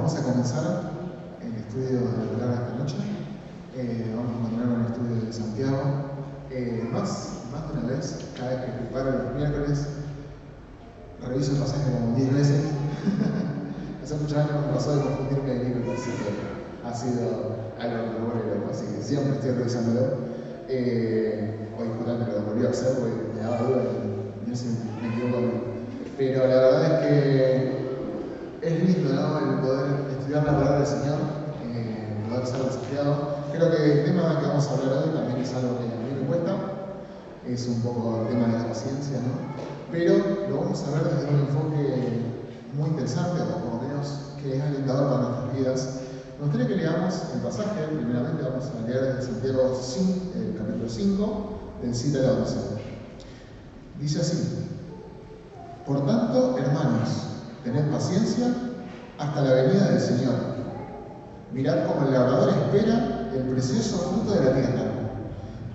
Vamos a comenzar el estudio de la palabra esta noche. Vamos a continuar con el estudio de Santiago. Más de una vez, cada vez que preparo los miércoles, reviso el pasaje como 10 veces. Hace muchos años me pasó de confundirme de libro, así que ha sido algo que me vuelve loco, así que siempre estoy revisándolo. Hoy justamente lo volví a hacer porque me daba duda y no sé si me equivoco o no. Pero la verdad es que es lindo, ¿no?, el poder estudiar la palabra del Señor, poder ser desafiado. Creo que el tema que vamos a hablar hoy también es algo que a mí me cuesta, es un poco el tema de la paciencia, ¿no? Pero lo vamos a ver desde un enfoque muy interesante, o por lo menos que es alentador para nuestras vidas. Me gustaría que leamos el pasaje. Primeramente vamos a leer desde Santiago 5, capítulo 5, del 7 al 11. Dice así: Por tanto, hermanos, tened paciencia hasta la venida del Señor. Mirad cómo el labrador espera el precioso fruto de la tierra,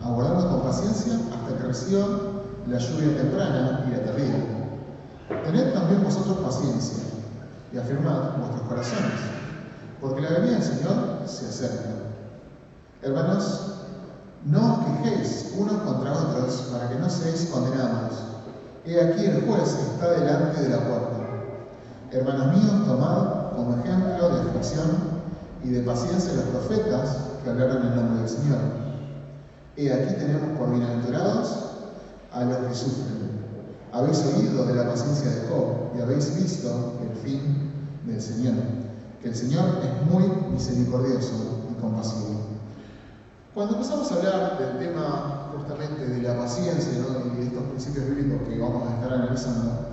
aguardando con paciencia hasta que reciba la lluvia temprana y la tardía. Tened también vosotros paciencia y afirmad vuestros corazones, porque la venida del Señor se acerca. Hermanos, no os quejéis unos contra otros para que no seáis condenados. He aquí el juez está delante de la puerta. Hermanos míos, tomad como ejemplo de aflicción y de paciencia los profetas que hablaron en nombre del Señor. He aquí tenemos por bienaventurados a los que sufren. Habéis oído de la paciencia de Job y habéis visto el fin del Señor, que el Señor es muy misericordioso y compasivo. Cuando empezamos a hablar del tema justamente de la paciencia, ¿no?, y de estos principios bíblicos que vamos a estar analizando,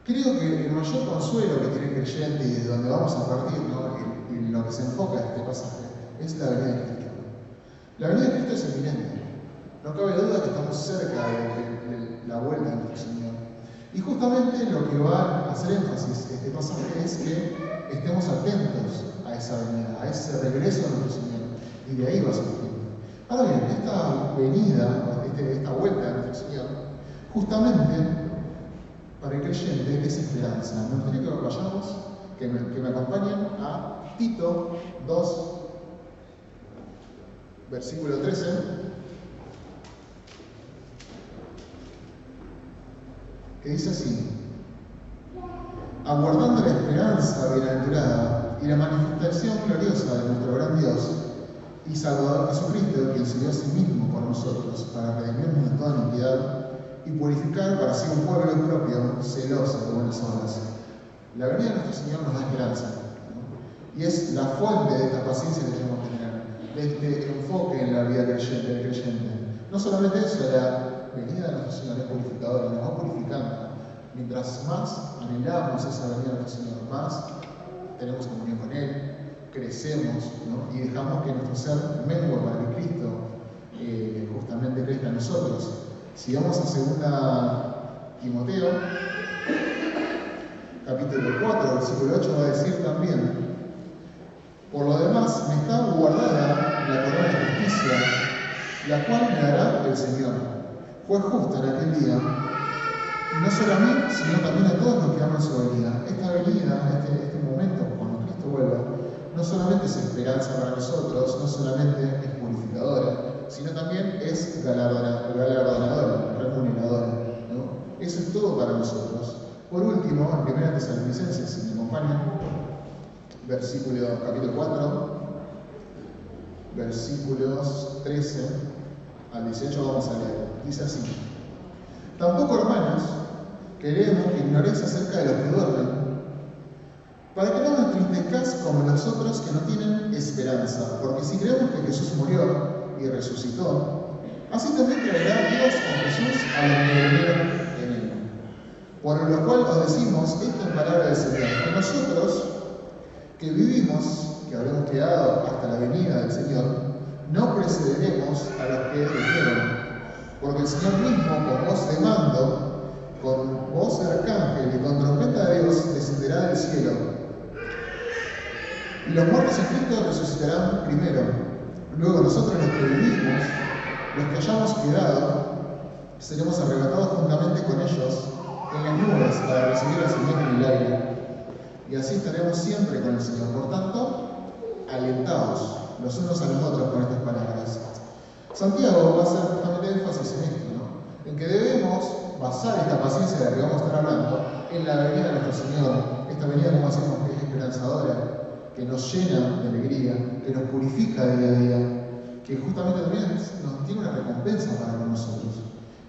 creo que el mayor consuelo que tiene el creyente y desde donde vamos a partir, ¿no?, y lo que se enfoca en este pasaje, es la venida de Cristo. La venida de Cristo es eminente. No cabe duda que estamos cerca de la vuelta de nuestro Señor. Y justamente lo que va a hacer énfasis este pasaje es que estemos atentos a esa venida, a ese regreso de nuestro Señor. Y de ahí va a surgir. Ahora bien, esta venida, esta vuelta de nuestro Señor, justamente para el creyente es esperanza. Me gustaría que vayamos, que me acompañen a Tito 2, versículo 13. Que dice así: aguardando la esperanza bienaventurada y la manifestación gloriosa de nuestro gran Dios y Salvador Jesucristo, quien se dio a sí mismo por nosotros para redimirnos de toda iniquidad y purificar para sí un pueblo propio, celoso de buenas obras. La venida de nuestro Señor nos da esperanza, ¿no? Y es la fuente de esta paciencia que tenemos que tener, de este enfoque en la vida del creyente. No solamente eso, la venida de nuestro Señor es purificadora, nos va purificando. Mientras más anhelamos esa venida de nuestro Señor, más tenemos comunión con Él, crecemos, ¿no?, y dejamos que nuestro ser mengue para que Cristo justamente crezca en nosotros. Si vamos a 2 Timoteo, capítulo 4, versículo 8, va a decir también: por lo demás, me está guardada la corona de justicia, la cual me dará el Señor, juez justo en aquel día, no solo a mí, sino también a todos los que aman su venida. Esta venida, este momento, cuando Cristo vuelva, no solamente es esperanza para nosotros, no solamente es purificadora, sino también es galardonadora, remuneradora, ¿no? Eso es todo para nosotros. Por último, en 1 Tesalonicenses, si me acompañan, capítulo 4, versículos 13 al 18 vamos a leer. Dice así: tampoco, hermanos, queremos que ignoréis acerca de los que duermen, para que no os entristezcáis como los otros que no tienen esperanza, porque si creemos que Jesús murió y resucitó, así también traerá Dios con Jesús a los que durmieron en Él. Por lo cual os decimos esta en palabra del Señor, que nosotros que vivimos, que habremos quedado hasta la venida del Señor, no precederemos a los que durmieron, porque el Señor mismo, con voz de mando, con voz de arcángel y con trompeta de Dios, descenderá del cielo. Y los muertos en Cristo resucitarán primero. Luego nosotros, los que vivimos, los que hayamos quedado, seremos arrebatados juntamente con ellos en las nubes para recibir al Señor en el aire. y así estaremos siempre con el Señor. Por tanto, alentados los unos a los otros con estas palabras. Santiago va a hacer justamente énfasis en esto, ¿no? En que debemos basar esta paciencia de la que vamos a estar hablando en la venida de nuestro Señor. Esta venida, como decimos, que es esperanzadora, que nos llena de alegría, que nos purifica día a día, que justamente también nos tiene una recompensa para con nosotros.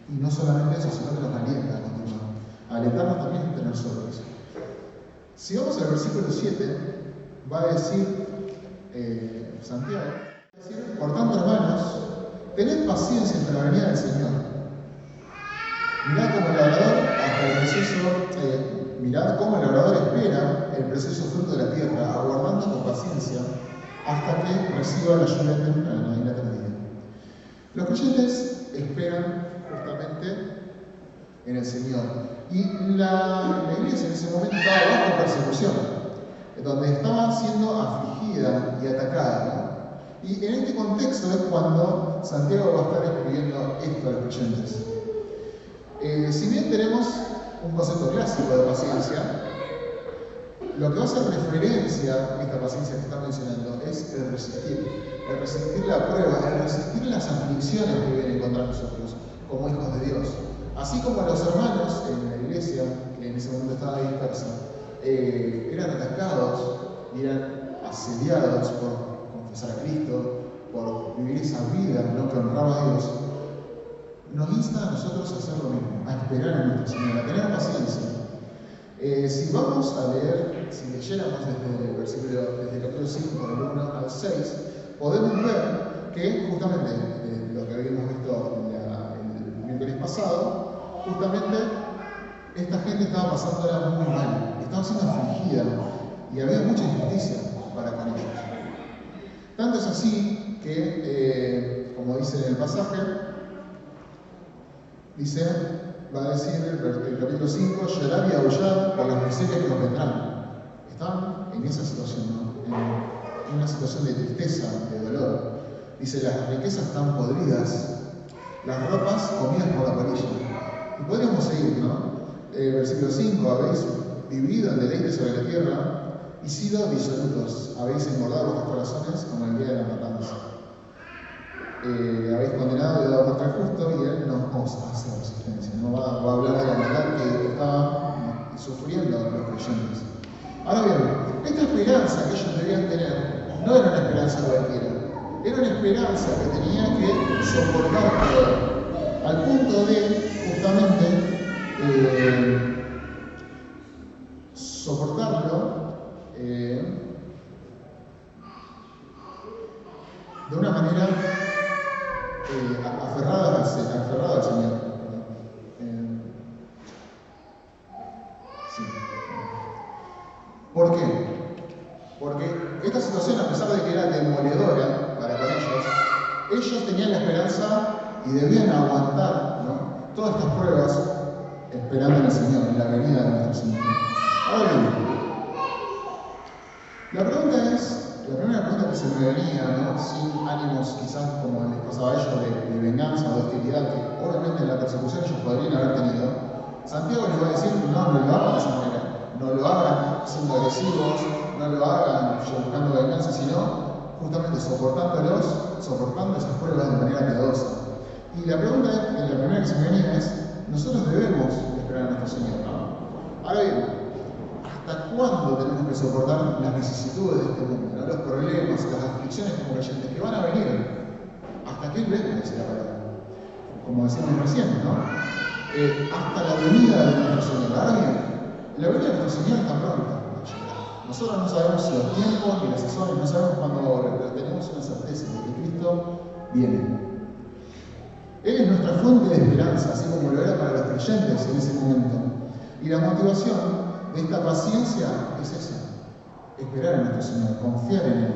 Y no solamente eso, sino que nos alienta a continuar, a alentarnos también entre nosotros. Si vamos al versículo 7, va a decir Santiago, va a decir: por tanto, hermanos, tened paciencia hasta la venida del Señor. Mirad cómo el labrador mirad cómo el labrador espera el precioso fruto de la tierra, aguardando con paciencia hasta que reciba la lluvia temprana y la tardía. Los creyentes esperan justamente en el Señor. Y la iglesia en ese momento estaba bajo persecución, donde estaba siendo afligida y atacada, ¿no? Y en este contexto es cuando Santiago va a estar escribiendo esto a los creyentes. Si bien tenemos un concepto clásico de paciencia, lo que va a hacer referencia a esta paciencia que está mencionando es el resistir la prueba, el resistir las aflicciones que vienen contra nosotros como hijos de Dios. Así como los hermanos en la iglesia, que en ese momento estaba dispersa, eran atacados y eran asediados por confesar a Cristo, por vivir esa vida, ¿no?, que honraba a Dios, nos insta a nosotros a hacer lo mismo, a esperar en nuestro Señor, a tener paciencia. Si vamos a leer, si leyéramos desde el capítulo 5, del 1 al 6, podemos ver que justamente lo que habíamos visto el miércoles pasado, justamente esta gente estaba pasándola muy mal, estaba siendo afligida y había mucha injusticia para con ellos. Tanto es así que, como dice en el pasaje, va a decir el capítulo 5: llorar y aullar por las miserias que nos vendrán. Están en esa situación, ¿no?, en una situación de tristeza, de dolor. Dice: las riquezas están podridas, las ropas comidas por la polilla. Y podríamos seguir, ¿no? Versículo 5: habéis vivido en deleite sobre la tierra y sido disolutos, habéis engordado vuestros corazones como el día de la matanza. Habéis condenado y dado muerte al justo, y él no os hace resistencia. No va a hablar de la maldad que estaban sufriendo los creyentes. Ahora bien, esta esperanza que ellos debían tener no era una esperanza cualquiera, era una esperanza que tenía que soportar todo, al punto de justamente soportarlo de una manera aferrado al Señor. Sí. ¿Por qué? Porque esta situación, a pesar de que era demoledora para con ellos tenían la esperanza y debían aguantar, ¿no?, todas estas pruebas esperando en el Señor, en la venida de nuestro Señor. Ahora bien, la primera pregunta que se me venía, ¿no?, sin ánimos quizás como les pasaba a ellos de venganza o de hostilidad, que obviamente en la persecución ellos podrían haber tenido, Santiago les va a decir: no lo hagan de esa manera, no lo hagan siendo agresivos, no lo hagan buscando venganza, sino justamente soportando esas pruebas de manera piadosa. Y la primera que se me venía es: nosotros debemos esperar a nuestro Señor, ¿no? Ahora bien, ¿hasta cuándo tenemos que soportar las vicisitudes de este mundo, ¿no?, los problemas, las aflicciones como creyentes que van a venir? ¿Hasta qué venga, dice la palabra? Como decíamos recién, ¿no? Hasta la venida de nuestro Señor. Ahora bien, la venida de nuestro Señor está pronta. Nosotros no sabemos los tiempos ni las sesiones, no sabemos cuándo va a volver, pero tenemos una certeza de que Cristo viene. Él es nuestra fuente de esperanza, así como lo era para los creyentes en ese momento. Y la motivación de esta paciencia es esa: esperar en nuestro Señor, confiar en Él.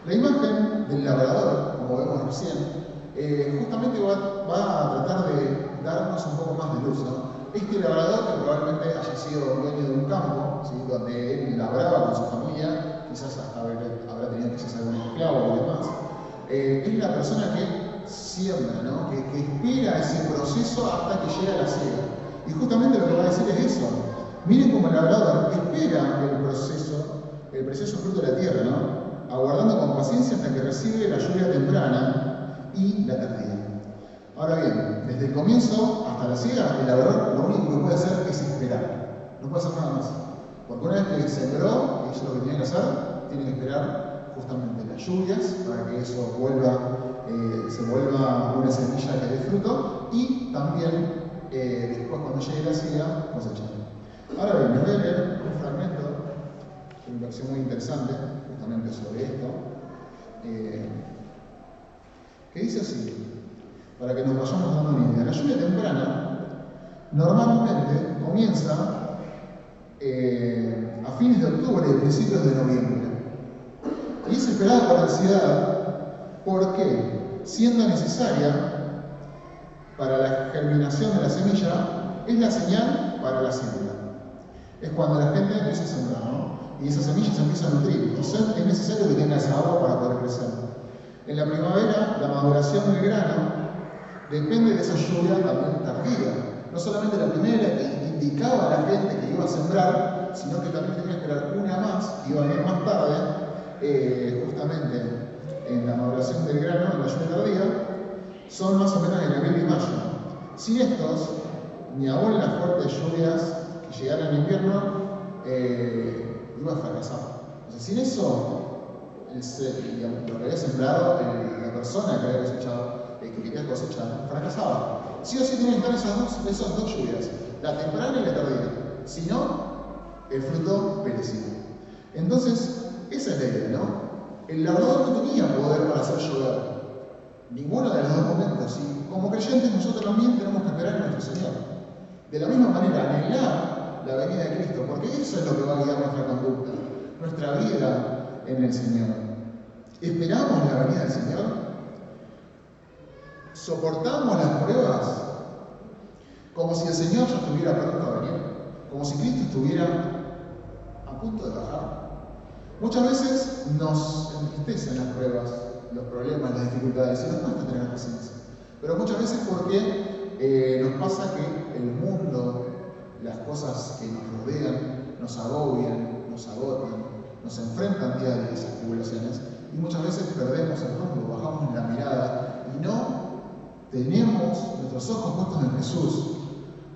La imagen del labrador, como vemos recién, justamente va a tratar de darnos un poco más de luz, ¿no? Este labrador, que probablemente haya sido dueño de un campo, ¿sí?, donde él labraba con su familia, quizás habrá tenido quizás algún esclavo o demás, es la persona que siembra, ¿no?, que espera ese proceso hasta que llega la siega. Y justamente lo que va a decir es eso: Miren cómo el labrador espera el precioso fruto de la tierra, ¿no? Aguardando con paciencia hasta que recibe la lluvia temprana y la tardía. Ahora bien, desde el comienzo hasta la siega, el labrador lo único que puede hacer es esperar. No puede hacer nada más. Porque una vez que sembró, y hizo lo que tenía que hacer, tiene que esperar justamente las lluvias para que eso se vuelva una semilla que dé fruto y también después cuando llegue la siega cosechar. Ahora bien, les voy a leer un fragmento que me pareció muy interesante justamente sobre esto, que dice así, para que nos vayamos dando una idea. La lluvia temprana normalmente comienza a fines de octubre y principios de noviembre. Y es esperada con ansiedad porque, siendo necesaria para la germinación de la semilla, es la señal para la siembra. Es cuando la gente empieza a sembrar, ¿no? Y esa semilla se empieza a nutrir. Y es necesario que tenga esa agua para poder crecer. En la primavera, la maduración del grano depende de esa lluvia también tardía. No solamente la primera que indicaba a la gente que iba a sembrar, sino que también tenía que esperar una más, que iba a venir más tarde, justamente en la maduración del grano, en la lluvia tardía, son más o menos en abril y mayo. Sin estos, ni aún las fuertes lluvias que llegaran en invierno, iba a fracasar. O sea, sin eso, lo que había sembrado, la persona que había cosechado, que quería cosechar, fracasaba. Sí o sí tienen que estar esas dos lluvias, la temprana y la tardía. Si no, el fruto perecía. Entonces, esa es la idea, ¿no? El labrador no tenía poder para hacer llover ninguno de los dos momentos. Y como creyentes, nosotros también tenemos que esperar en nuestro Señor. De la misma manera, anhelar la venida de Cristo, porque eso es lo que va a guiar nuestra conducta, nuestra vida en el Señor. ¿Esperamos la venida del Señor? ¿Soportamos las pruebas como si el Señor ya estuviera pronto a venir? Como si Cristo estuviera a punto de bajar. Muchas veces nos entristecen las pruebas, los problemas, las dificultades, y nos cuesta tener paciencia. Pero muchas veces porque nos pasa que el mundo, las cosas que nos rodean, nos agobian, nos agotan, nos enfrentan día a día a esas tribulaciones, y muchas veces perdemos el rumbo, bajamos la mirada y no tenemos nuestros ojos puestos en Jesús,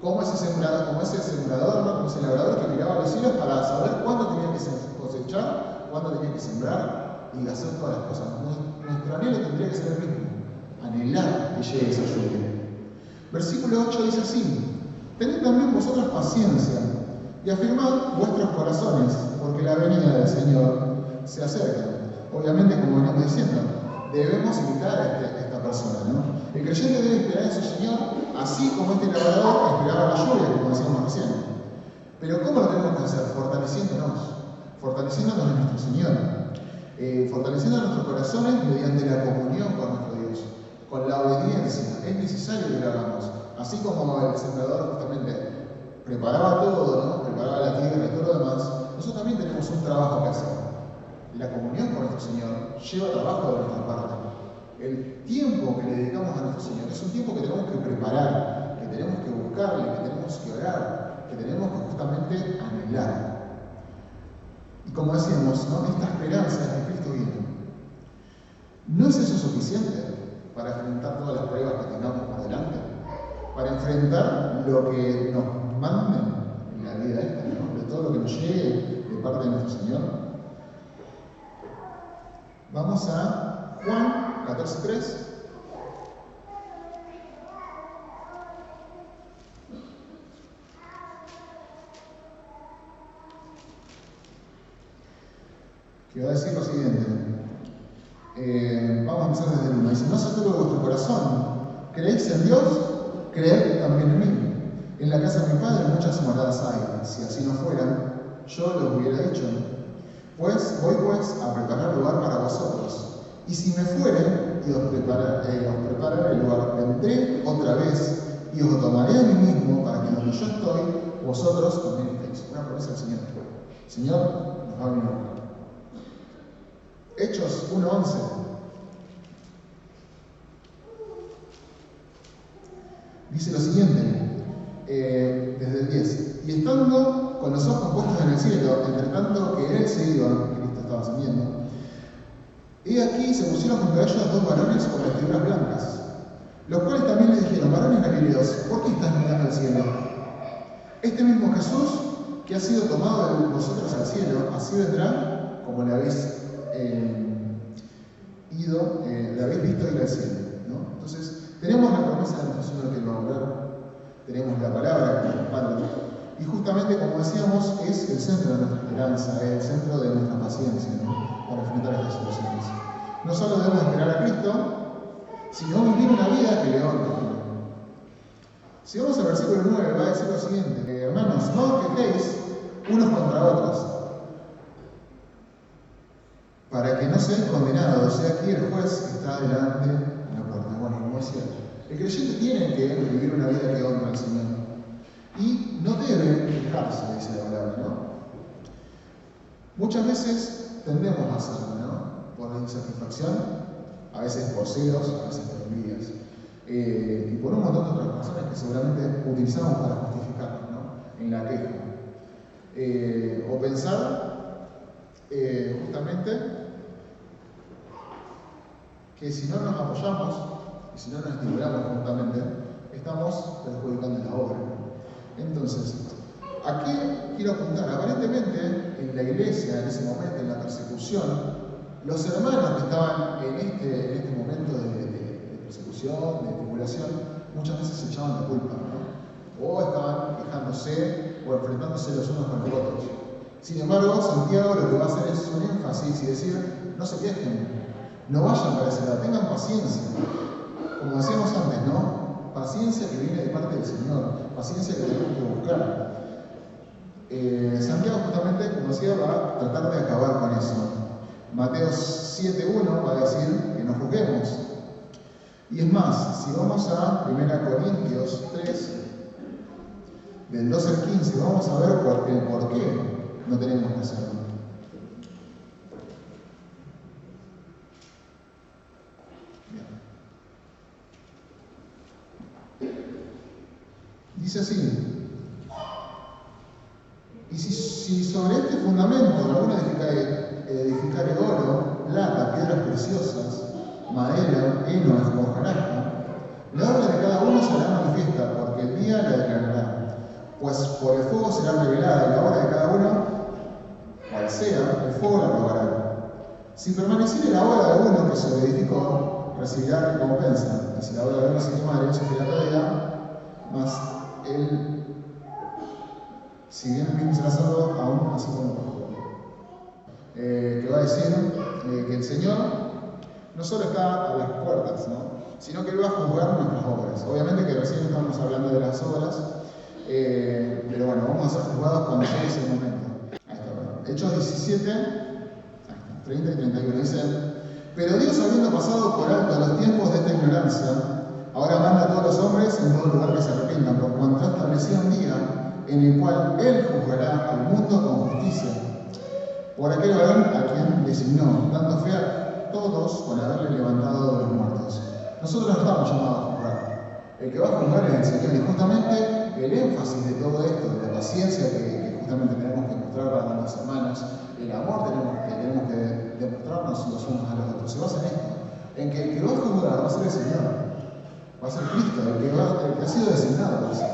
como ese sembrador, ¿no? Como ese labrador que miraba a los cielos para saber cuándo tenía que cosechar, cuándo tenía que sembrar y hacer todas las cosas. Nuestro anhelo tendría que ser el mismo, anhelar que llegue esa lluvia. Versículo 8 dice así: tened también vosotros paciencia y afirmad vuestros corazones, porque la venida del Señor se acerca. Obviamente, como venimos diciendo, debemos imitar a esta persona, ¿no? El creyente debe esperar en su Señor, así como este labrador esperaba la lluvia, como decíamos recién. Pero ¿cómo lo tenemos que hacer? Fortaleciéndonos en nuestro Señor, fortaleciendo nuestros corazones mediante la comunión con nuestro Dios, con la obediencia. Es necesario que lo hagamos. Así como el sembrador justamente preparaba todo, ¿no? Preparaba la tierra y todo lo demás, nosotros también tenemos un trabajo que hacer. La comunión con nuestro Señor lleva trabajo de nuestra parte. El tiempo que le dedicamos a nuestro Señor es un tiempo que tenemos que preparar, que tenemos que buscarle, que tenemos que orar, que tenemos que justamente anhelar. Y como decíamos, ¿no? Esta esperanza es que Cristo viene. ¿No es eso suficiente para enfrentar todas las pruebas que tengamos por delante? Para enfrentar lo que nos manden en la vida esta, ¿no? De todo lo que nos llegue de parte de nuestro Señor. Vamos a Juan 14:3. Que va a decir lo siguiente. Vamos a empezar desde el 1. Dice: no se turbe vuestro corazón. ¿Creéis en Dios? Creed también en mí. En la casa de mi Padre muchas moradas hay. Si así no fueran, yo lo hubiera dicho. Voy pues a preparar lugar para vosotros. Y si me fuere y os prepararé el lugar, vendré otra vez y os tomaré a mí mismo para que donde yo estoy, vosotros también estéis. Una promesa del Señor. El Señor nos va a venir a buscar. Hechos 1:11. Dice lo siguiente, desde el 10. Y estando con los ojos puestos en el cielo, entre tanto que él se iba, Cristo estaba ascendiendo. Y aquí se pusieron junto a ellos dos varones con vestiduras blancas, los cuales también le dijeron: varones galileos, ¿por qué estás mirando al cielo? Este mismo Jesús, que ha sido tomado de vosotros al cielo, así vendrá como le habéis le habéis visto ir al cielo, ¿no? Entonces, tenemos la promesa de nuestro Señor que va a volver, tenemos la palabra que nos respalda, y justamente, como decíamos, es el centro de nuestra esperanza, es el centro de nuestra paciencia, ¿no? Para enfrentar estas situaciones. No solo debemos esperar a Cristo, sino vivir una vida que le honre. Si vamos al versículo 9, va a decir lo siguiente: hermanos, no os quejéis unos contra otros, para que no seáis condenados. O sea, aquí el juez está delante de la puerta. Bueno, como decía, el creyente tiene que vivir una vida que honra al Señor. Y no debe quejarse, dice la palabra, ¿no? Muchas veces tendemos a hacerlo, ¿no? Por insatisfacción, a veces por celos, a veces por envidias. Y por un montón de otras razones que seguramente utilizamos para justificarnos, ¿no? En la queja. O pensar justamente que si no nos apoyamos y si no nos estimulamos justamente, estamos perjudicando la obra. Entonces, ¿a qué quiero apuntar? Aparentemente, en la iglesia, en ese momento, en la persecución, los hermanos que estaban en este momento de persecución, de tribulación, muchas veces se echaban la culpa, ¿no? O estaban quejándose o enfrentándose los unos con los otros. Sin embargo, Santiago lo que va a hacer es un énfasis y decir: no se quejen, no vayan para ese lado, tengan paciencia. Como decíamos antes, ¿no? Paciencia que viene de parte del Señor, paciencia que tenemos que buscar. Santiago justamente, como decía, va a tratar de acabar con eso. Mateo 7:1 va a decir que nos juzguemos. Y es más, si vamos a 1 Corintios 3, del 12 al 15, vamos a ver por qué no tenemos que hacerlo. Dice así: y si sobre este fundamento alguno edificare oro, plata, piedras preciosas, madera, heno, hojarasca, la obra de cada uno será manifiesta, porque el día la declarará, pues por el fuego será revelada, y la obra de cada uno, cual sea, el fuego la probará. Si permaneciere la obra de uno que se le edificó, recibirá recompensa, y si la obra de uno se quemare, sufrirá pérdida, mas él, si bien el mismo será salvo, aún así como por que va a decir que el Señor no solo está a las puertas, ¿no? Sino que Él va a juzgar nuestras obras. Obviamente que recién estamos hablando de las obras, pero bueno, vamos a ser juzgados cuando llegue ese momento. Ahí está, bueno. Hechos 17, 30 y 31 dice: pero Dios, habiendo pasado por alto los tiempos de esta ignorancia, ahora manda a todos los hombres en todo lugar que se arrepientan, por cuanto ha establecido un día en el cual Él juzgará al mundo con justicia, por aquel varón a quien designó, dando fe a todos por haberle levantado de los muertos. Nosotros no estamos llamados a juzgar. El que va a juzgar es el Señor. Y justamente el énfasis de todo esto, de la paciencia que justamente tenemos que mostrar para nuestros hermanos, el amor que tenemos que demostrarnos los unos a los otros, se basa en esto, en que el que va a juzgar va a ser el Señor. Va a ser Cristo, el que ha sido designado por eso.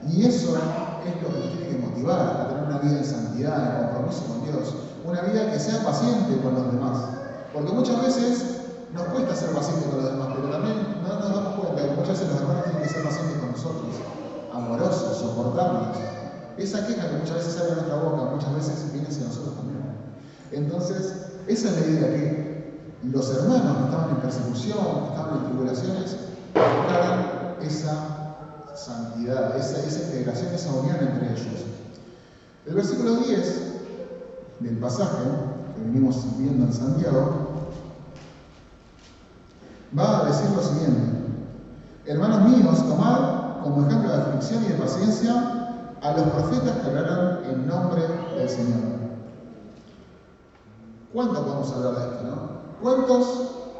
Y eso es lo que nos tiene que motivar a tener una vida en santidad, en compromiso con Dios. Una vida que sea paciente con los demás. Porque muchas veces nos cuesta ser pacientes con los demás, pero también no nos damos cuenta que muchas veces los hermanos tienen que ser pacientes con nosotros, amorosos, soportarnos. Esa queja que muchas veces sale de nuestra boca, muchas veces viene hacia nosotros también. Entonces, esa es la idea, que los hermanos que estaban en persecución, que estaban en tribulaciones, buscaran esa santidad, esa integración, esa unión entre ellos. El versículo 10 del pasaje que venimos viendo en Santiago va a decir lo siguiente: hermanos míos, tomad como ejemplo de aflicción y de paciencia a los profetas que hablaron en nombre del Señor. ¿Cuánto podemos hablar de esto, no? ¿Cuántos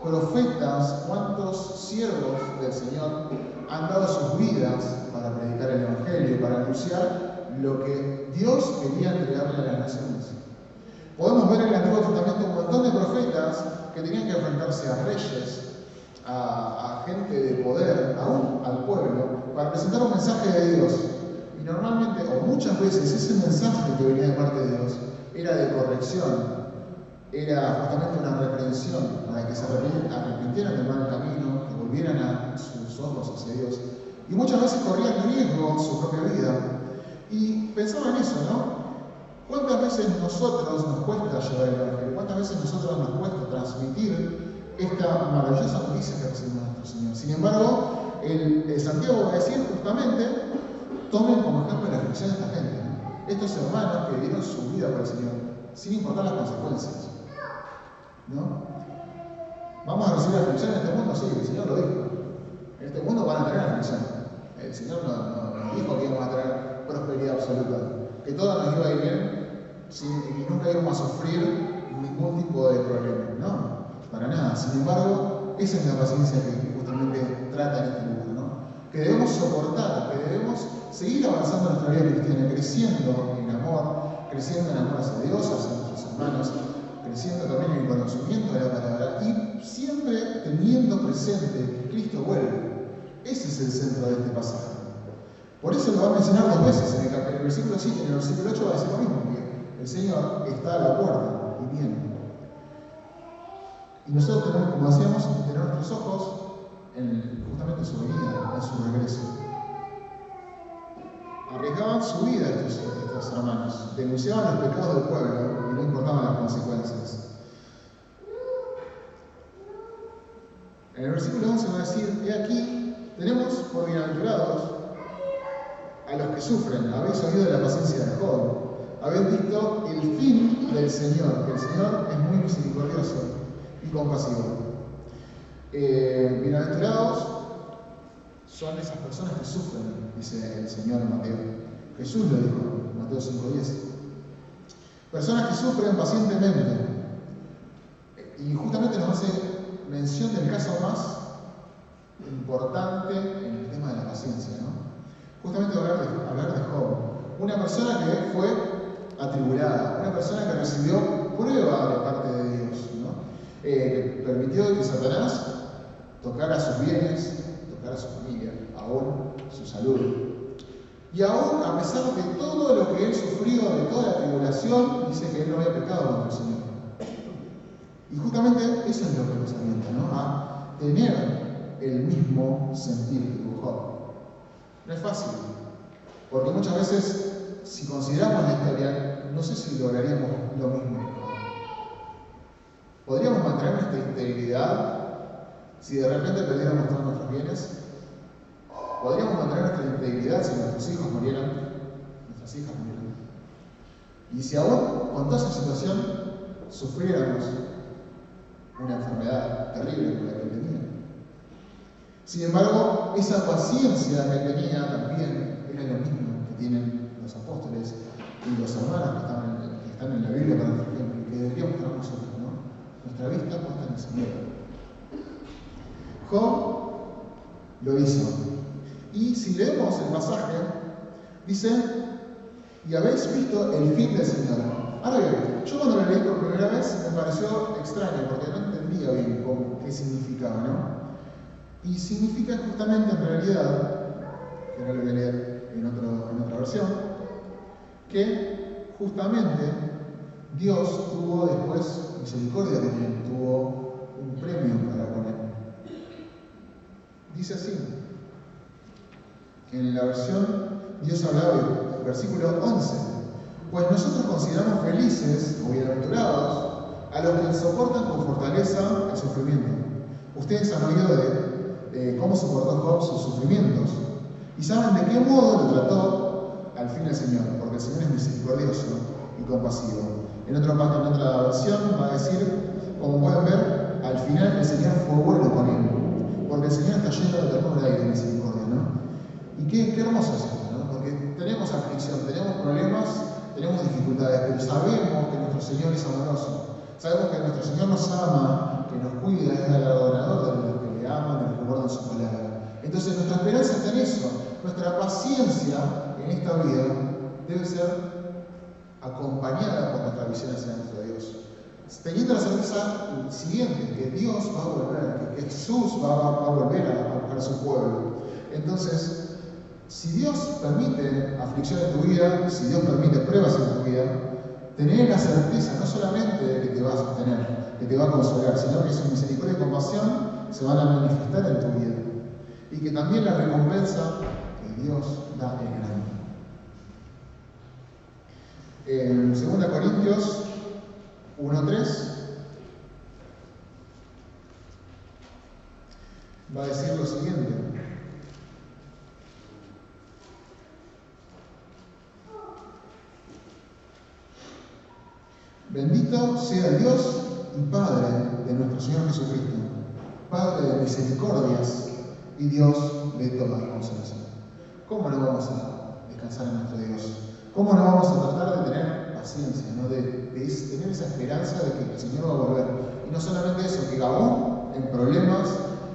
profetas, cuántos siervos del Señor han dado sus vidas para predicar el Evangelio, para anunciar lo que Dios quería entregarle a las naciones. Podemos ver en el Antiguo Testamento un montón de profetas que tenían que enfrentarse a reyes, a gente de poder, aún al pueblo, para presentar un mensaje de Dios. Y normalmente, o muchas veces, ese mensaje que venía de parte de Dios era de corrección, era justamente una reprensión para que se arrepintieran del mal camino, que volvieran a sus ojos hacia Dios. Y muchas veces corrían riesgo su propia vida. Y pensaba en eso, ¿no? ¿Cuántas veces nosotros nos cuesta llevar el Evangelio? ¿Cuántas veces nosotros nos cuesta transmitir esta maravillosa noticia que recibimos de nuestro Señor? Sin embargo, el Santiago va a decir justamente, tomen como ejemplo la aflicción de esta gente, ¿no? Estos hermanos que dieron su vida por el Señor, sin importar las consecuencias, ¿no? ¿Vamos a recibir aflicción en este mundo? Sí, el Señor lo dijo. En este mundo van a tener aflicción. El Señor no dijo que íbamos a tener prosperidad absoluta, que todo nos iba a ir bien y nunca íbamos a sufrir ningún tipo de problema. No, para nada. Sin embargo, esa es la paciencia que justamente trata en este libro, ¿no? Que debemos soportar, que debemos seguir avanzando en nuestra vida cristiana, creciendo en amor hacia Dios, hacia nuestros hermanos, creciendo también en el conocimiento de la palabra y siempre teniendo presente que Cristo vuelve. Ese es el centro de este pasaje. Por eso lo va a mencionar dos veces en el versículo 7 y en el versículo 8 va a decir lo mismo, que el Señor está a la puerta y viene. Y nosotros tenemos, como decíamos, que tener nuestros ojos justamente en su venida, en su regreso. Arriesgaban su vida estos hermanos, denunciaban los pecados del pueblo y no importaban las consecuencias. En el versículo 11 va a decir, he aquí, tenemos por bienaventurados a los que sufren. Habéis oído de la paciencia de Job, habéis visto el fin del Señor, que el Señor es muy misericordioso y compasivo. Bienaventurados son esas personas que sufren, dice el Señor en Mateo. Jesús lo dijo en Mateo 5:10. Personas que sufren pacientemente. Y justamente nos hace mención del caso más importante en el tema de la paciencia, ¿no? Justamente hablar de Job. Una persona que fue atribulada, una persona que recibió prueba de parte de Dios, ¿no? Que permitió que Satanás tocara sus bienes, tocara su familia, aún su salud. Y aún, a pesar de todo lo que él sufrió, de toda la tribulación, dice que él no había pecado contra el Señor. Y justamente eso es lo que nos alienta, ¿no? A tener el mismo sentir que tuvo Job. No es fácil, porque muchas veces, si consideramos la historia, no sé si lograríamos lo mismo. ¿Podríamos mantener nuestra integridad si de repente perdiéramos todos nuestros bienes? ¿Podríamos mantener nuestra integridad si nuestros hijos murieran, nuestras hijas murieran? Y si aún con toda esa situación sufriéramos una enfermedad terrible como la que él tenía. Sin embargo, esa paciencia que él tenía también era lo mismo que tienen los apóstoles y los hermanos que están en la Biblia para nuestro ejemplo, y que deberíamos tener nosotros, ¿no? Nuestra vista puesta en el Señor. Job lo hizo. Y si leemos el pasaje, dice, y habéis visto el fin del Señor. Ahora bien, yo cuando lo leí por primera vez me pareció extraño, porque no entendía bien qué significaba, ¿no? Y significa justamente en realidad, que ahora lo voy a leer en otra versión, que justamente Dios tuvo después misericordia de él, tuvo un premio para con él. Dice así, en la versión Dios hablaba del versículo 11, pues nosotros consideramos felices o bienaventurados a los que soportan con fortaleza el sufrimiento. Ustedes han oído de cómo soportó Job sus sufrimientos y saben de qué modo lo trató al fin el Señor, porque el Señor es misericordioso y compasivo. En otra versión va a decir, como pueden ver, al final el Señor fue bueno con él, porque el Señor está lleno de ternura y de misericordia, ¿no? Y qué hermoso es esto, ¿no? Porque tenemos aflicción, tenemos problemas, tenemos dificultades, pero sabemos que nuestro Señor es amoroso, sabemos que nuestro Señor nos ama, que nos cuida, es galardonador de los que le aman, de los que guardan su palabra. Entonces nuestra esperanza está en eso, nuestra paciencia en esta vida debe ser acompañada por nuestra visión hacia nuestro Dios. Teniendo la certeza siguiente, que Dios va a volver, que Jesús va a volver a buscar a su pueblo. Entonces, si Dios permite aflicción en tu vida, si Dios permite pruebas en tu vida, tener la certeza no solamente de que te va a sostener, que te va a consolar, sino que su misericordia y compasión se van a manifestar en tu vida. Y que también la recompensa que Dios da es grande. En 2 Corintios 1:3 va a decir lo siguiente: bendito sea el Dios y Padre de nuestro Señor Jesucristo, Padre de misericordias y Dios de toda consolación. ¿Cómo no vamos a descansar en nuestro Dios? ¿Cómo no vamos a tratar de tener paciencia, ¿no? de tener esa esperanza de que el Señor va a volver? Y no solamente eso, que aún en problemas,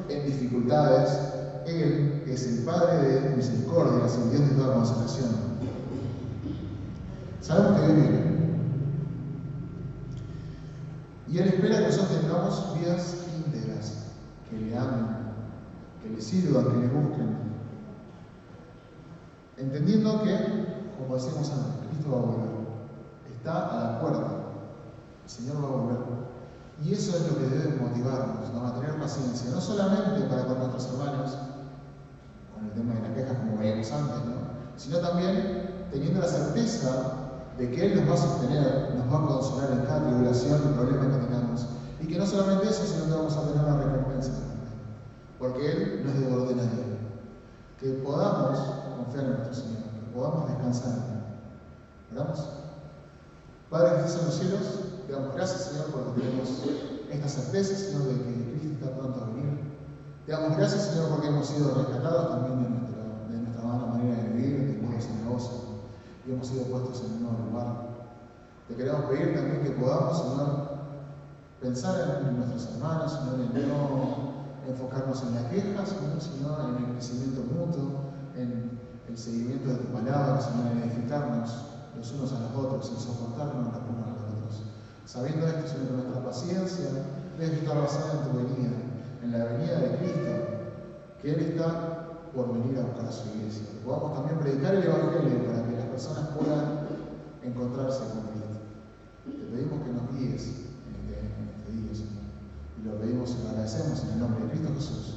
en dificultades, Él es el Padre de misericordias, el Dios de toda consolación. Sabemos que Dios vive. Y Él espera que nosotros tengamos vidas íntegras, que le amen, que le sirvan, que le busquen. Entendiendo que, como decíamos antes, Cristo va a volver. Está a la puerta. El Señor va a volver. Y eso es lo que debe motivarnos, ¿no? A tener paciencia, no solamente para con nuestros hermanos, con el tema de las quejas como veíamos antes, ¿no? Sino también teniendo la certeza de que Él nos va a sostener, nos va a consolar en cada tribulación y problema que tengamos. Y que no solamente eso, sino que vamos a tener una recompensa también. Porque Él no es deudor de nadie. Que podamos confiar en nuestro Señor, que podamos descansar en Él. ¿Oramos? Padre que estás en los cielos, te damos gracias, Señor, porque tenemos esta certeza, Señor, de que Cristo está pronto a venir. Te damos gracias, Señor, porque hemos sido rescatados también de nuestra mala manera de vivir, de modo cenagoso, y hemos sido puestos en un nuevo lugar. Te queremos pedir también que podamos, Señor, pensar en nuestros hermanos, Señor, en no enfocarnos en la queja, Señor, sino en el crecimiento mutuo, en el seguimiento de tu palabra, Señor, en edificarnos los unos a los otros, en soportarnos los unos a los otros. Sabiendo esto, Señor, que nuestra paciencia debe estar basada en tu venida, en la venida de Cristo, que Él está por venir a buscar a su iglesia. Que podamos también predicar el Evangelio para que las personas puedan encontrarse con Cristo. Te pedimos que nos guíes en este día, Señor. Y lo pedimos y lo agradecemos en el nombre de Cristo Jesús.